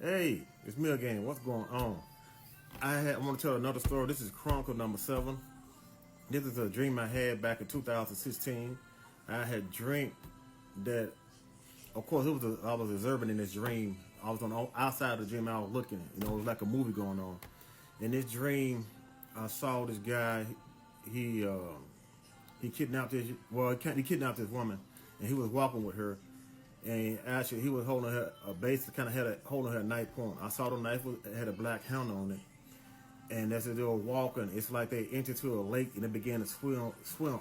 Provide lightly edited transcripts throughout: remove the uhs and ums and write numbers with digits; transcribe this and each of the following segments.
Hey, it's me again. What's going on? I want to tell another story. This is Chronicle number 7. This is a dream I had back in 2016. I had dreamed that, of course, I was observing in this dream. I was on the outside of the dream. I was looking. It was like a movie going on. In this dream, I saw this guy. He he kidnapped this. Well, he kidnapped this woman, and he was walking with her. And actually, he was holding her a base, kind of holding her knife point. I saw the knife had a black handle on it, and as they were walking, it's like they entered to a lake and they began to swim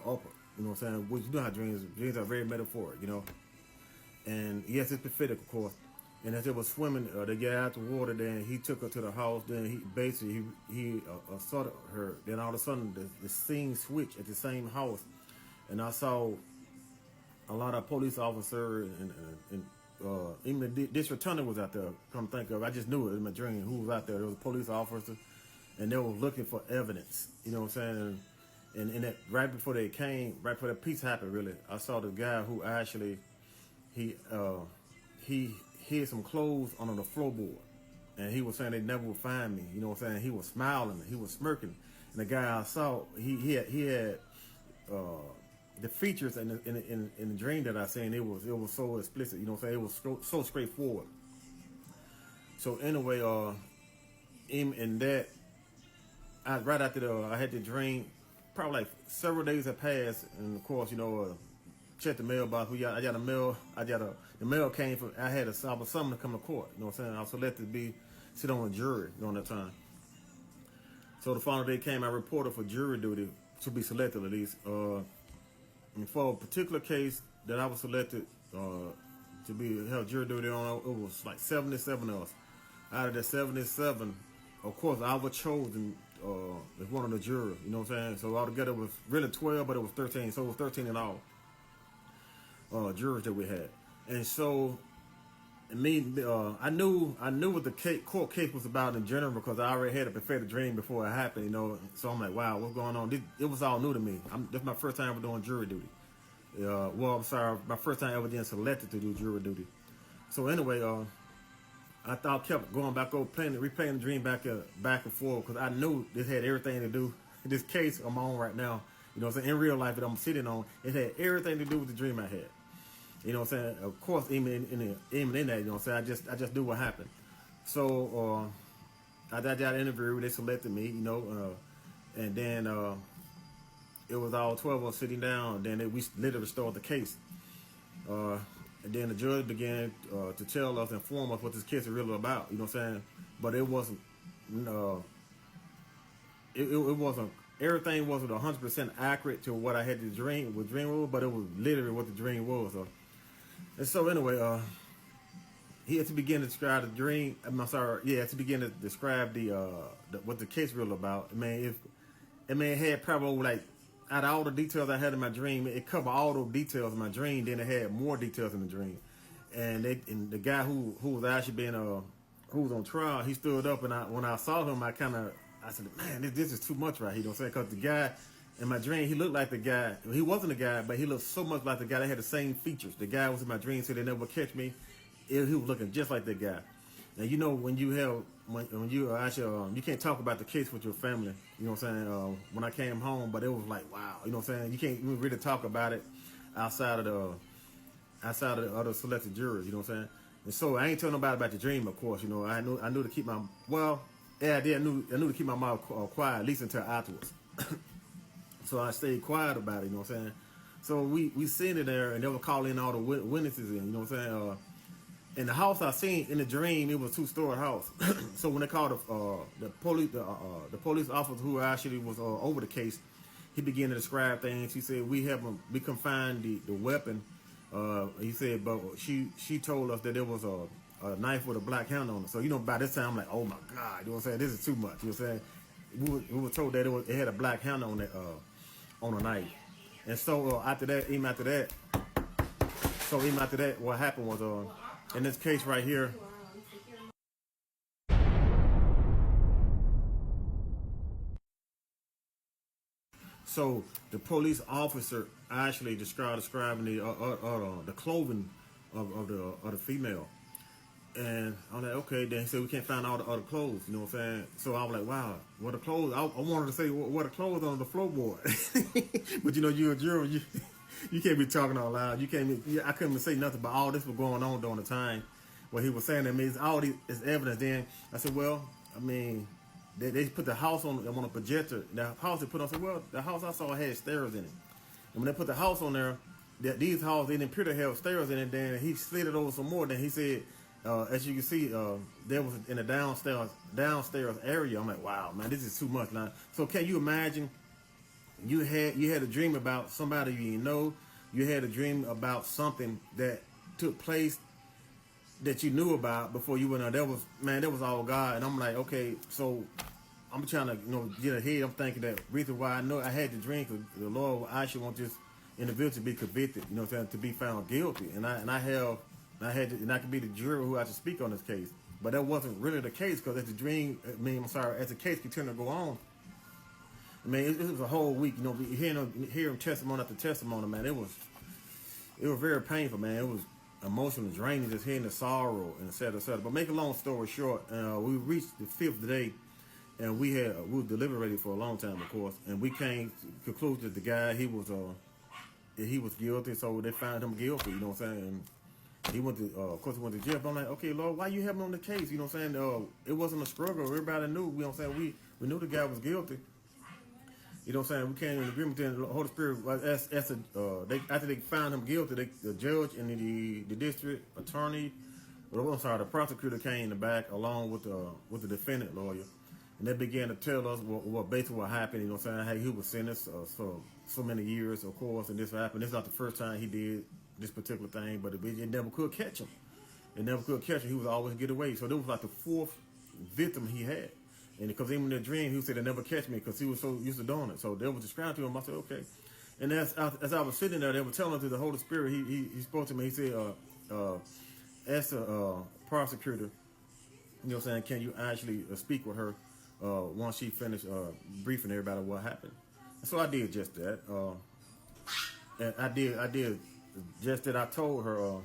upward. You know what I'm saying? Which you know how dreams are very metaphoric, you know. And yes, it's prophetic, of course. And as they were swimming, they got out the water. Then he took her to the house. Then he basically he assaulted her. Then all of a sudden, the scene switched at the same house, and I saw a lot of police officers and even the district attorney was out there. Come think of, I just knew it in my dream who was out there. There was a police officer, and they were looking for evidence. You know what I'm saying? And that right before they came, right before the piece happened, really, I saw the guy who actually he hid some clothes under the floorboard, and he was saying they never would find me. You know what I'm saying? He was smiling, he was smirking, and the guy I saw, he had the features in the dream that I seen. It was so explicit. You know what I'm saying? It was so straightforward. So anyway, in that, right after I had the dream, probably like several days had passed, and of course, checked the mailbox. I got a mail. The mail came from. I was summoned to come to court. You know what I'm saying? I was selected to sit on a jury during that time. So the final day came. I reported for jury duty to be selected at least. And for a particular case that I was selected to be held jury duty on, it was like 77 of us. Out of the 77, of course, I was chosen as one of the jurors. You know what I'm saying? So altogether it was really 12, but it was 13. So it was 13 in all jurors that we had. And so I knew what the court case was about in general because I already had a prophetic dream before it happened. So I'm like, wow, what's going on? It was all new to me. This is my first time ever doing jury duty. I'm sorry, my first time ever getting selected to do jury duty. So anyway, I kept going back over replaying the dream back and forth because I knew this had everything to do. This case I'm on right now, what I'm saying, in real life that I'm sitting on, it had everything to do with the dream I had. You know what I'm saying? Of course, even in that, you know what I'm saying? I just knew what happened. So I got that interview. They selected me, and then it was all 12 of us sitting down. Then we literally started the case. And then the judge began to tell us, inform us what this case is really about. You know what I'm saying? But it wasn't. It wasn't. Everything wasn't 100% accurate to what I had to dream was, but it was literally what the dream was. And so anyway, he had to begin to describe the dream. Had to begin to describe what the case really about. It had probably like out of all the details I had in my dream, it covered all those details in my dream. Then it had more details in the dream, and the guy who was actually being who was on trial, he stood up, and when I saw him, I said, man, this is too much right here. You know what I'm saying? Because the guy in my dream, he looked like the guy. He wasn't the guy, but he looked so much like the guy. They had the same features. The guy was in my dream, so they never would catch me. He was looking just like that guy. Now, when you actually, you can't talk about the case with your family. You know what I'm saying? When I came home, but it was like, wow. You know what I'm saying? You can't really talk about it outside of the other selected jurors. You know what I'm saying? And so I ain't telling nobody about the dream, of course. I knew to keep my I did. I knew to keep my mouth quiet at least until afterwards. So I stayed quiet about it. You know what I'm saying? So we seen it there, and they were calling all the witnesses in. You know what I'm saying? In the house I seen in the dream, it was a 2-story house. So when they called the police officer who actually was over the case, he began to describe things. He said we confined the weapon. He said, but she told us that there was a knife with a black handle on it. So by this time I'm like, oh my God, you know what I'm saying? This is too much. You know what I'm saying? We were told that it had a black handle on it on a knife. And so even after that, what happened was in this case right here. So the police officer actually describing the clothing of the female. And I'm like, okay. Then he said we can't find all the other clothes. You know what I'm saying? So I was like, wow, what the clothes? I wanted to say what the clothes on the floorboard, but you know, you're a juror. You can't be talking out loud. You can't. I couldn't even say nothing. But all this was going on during the time what he was saying. That means all these is evidence. Then I said, well, I mean, they put the house on a projector. The house they put on. I said, well, the house I saw had stairs in it. And when they put the house on there, these houses they didn't appear to have stairs in it. Then he slid it over some more. Then he said, as you can see, there was in the downstairs area. I'm like, wow, man, this is too much now. So can you imagine? You had a dream about somebody you didn't know. You had a dream about something that took place that you knew about before you went on. That was all God. And I'm like, okay, so I'm trying to get ahead. I'm thinking that reason why I know I had the dream because the Lord actually want this individual to be convicted. You know what I'm saying? To be found guilty. And I could be the juror who had to speak on this case. But that wasn't really the case because as the case continued to go on. I mean, it was a whole week, hearing testimony after testimony, man. It was very painful, man. It was emotional, draining, just hearing the sorrow and et cetera, et cetera. But make a long story short, we reached the 5th day, and we were deliberating for a long time, of course, and we came to the conclusion that the guy he was guilty, so they found him guilty. You know what I'm saying? And he went to, of course, he went to jail. But I'm like, okay, Lord, why you have him on the case? You know what I'm saying? It wasn't a struggle. Everybody knew. You know what I'm saying? We knew the guy was guilty. You know what I'm saying? We came in agreement with the Holy Spirit. After they found him guilty, the judge and the district attorney, the prosecutor came in the back along with the defendant lawyer, and they began to tell us what basically what happened. You know what I'm saying? Hey, he was sentenced for so many years, of course, and this happened. This is not the first time he did this particular thing, but it never could catch him. It never could catch him. He was always get away. So this was like the 4th victim he had. And because even in the dream, he said, they never catch me because he was so used to doing it. So they was describing to him. I said, okay. And as I was sitting there, they were telling through the Holy Spirit, he spoke to me. He said, ask the prosecutor, you know what I'm saying, can you actually speak with her once she finished briefing everybody what happened? And so I did just that. And I did just that. I told her,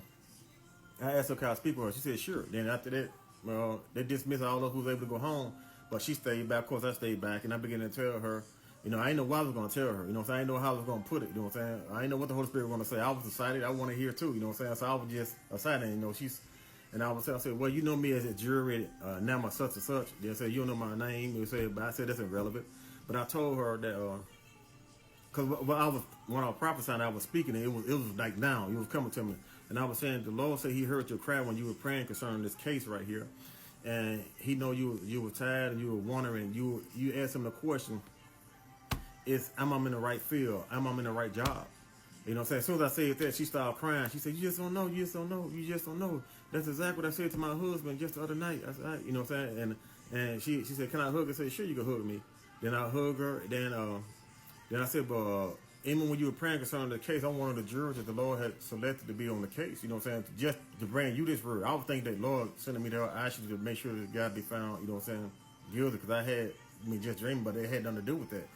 I asked her, can I speak with her? She said, sure. Then after that, they dismissed all of who was able to go home. But she stayed back. Of course, I stayed back, and I began to tell her, I didn't know what I was going to tell her. You know what I'm saying? I didn't know how I was going to put it. You know what I'm saying? I didn't know what the Holy Spirit was going to say. I was excited. I want to hear too. You know what I'm saying? So I was just excited. And I said, well, you know me as a jury, now my such and such. They said, you don't know my name. They said, but I said, that's irrelevant. But I told her that, because when I was prophesying, I was speaking, and it was like down. It was coming to me. And I was saying, the Lord said he heard your cry when you were praying concerning this case right here. And he know you were tired and you were wondering. You asked him the question: am I in the right field? Am I in the right job? You know what I'm saying? As soon as I said that, she started crying. She said, "You just don't know. You just don't know. You just don't know." That's exactly what I said to my husband just the other night. I said, you know what I'm saying? And she said, "Can I hug her?" I said, "Sure, you can hug me." Then I hug her. Then I said, "But even when you were praying concerning the case, I'm one of the jurors that the Lord had selected to be on the case. You know what I'm saying? Just to bring you this word. I would think that Lord sending me there actually to make sure that God be found, you know what I'm saying, guilty. Because I had just dreaming, but it had nothing to do with that.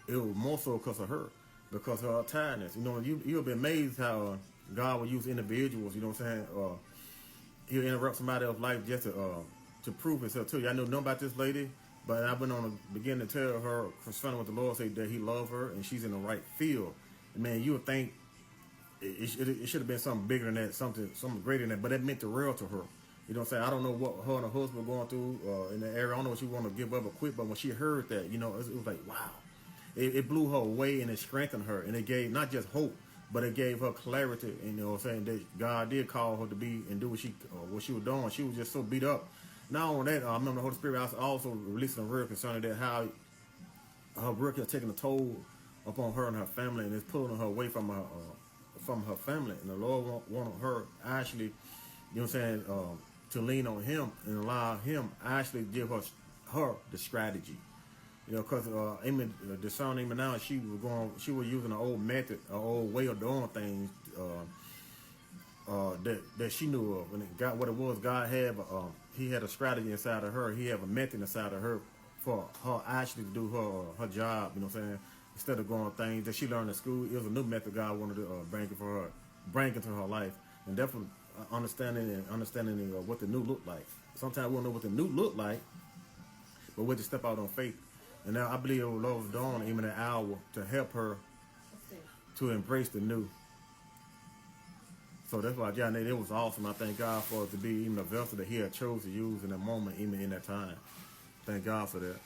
It was more so because of her, because of her tiredness. You know, you'll be amazed how God will use individuals. You know what I'm saying? He'll interrupt somebody else's life just to prove himself to you. I know nothing about this lady. But I went on to begin to tell her concerning what the Lord said, that he loved her and she's in the right field. And man, you would think it should have been something bigger than that, something greater than that. But that meant the world to her. You know what I'm saying? I don't know what her and her husband were going through in the area. I don't know what she wanted to give up or quit. But when she heard that, it was like, wow. It blew her away and it strengthened her. And it gave not just hope, but it gave her clarity. And you know what I'm saying? That God did call her to be and do what she was doing. She was just so beat up. Not only that, I remember the Holy Spirit also releasing a word concerning that how her work has taken a toll upon her and her family, and it's pulling her away from her family. And the Lord wanted her actually, you know what I'm saying, to lean on Him and allow Him actually give her the strategy. You know, because discerning even now, she was using an old method, an old way of doing things that she knew of. And what it was, God had He had a strategy inside of her. He had a method inside of her for her actually to do her job. You know what I'm saying? Instead of going things that she learned in school, it was a new method God wanted to bring into her life. And definitely, understanding what the new look like. Sometimes we don't know what the new look like, but we just step out on faith. And now I believe the Lord was doing even an hour to help her to embrace the new. So that's why, John, it was awesome. I thank God for it to be even a vessel that He had chose to use in that moment, even in that time. Thank God for that.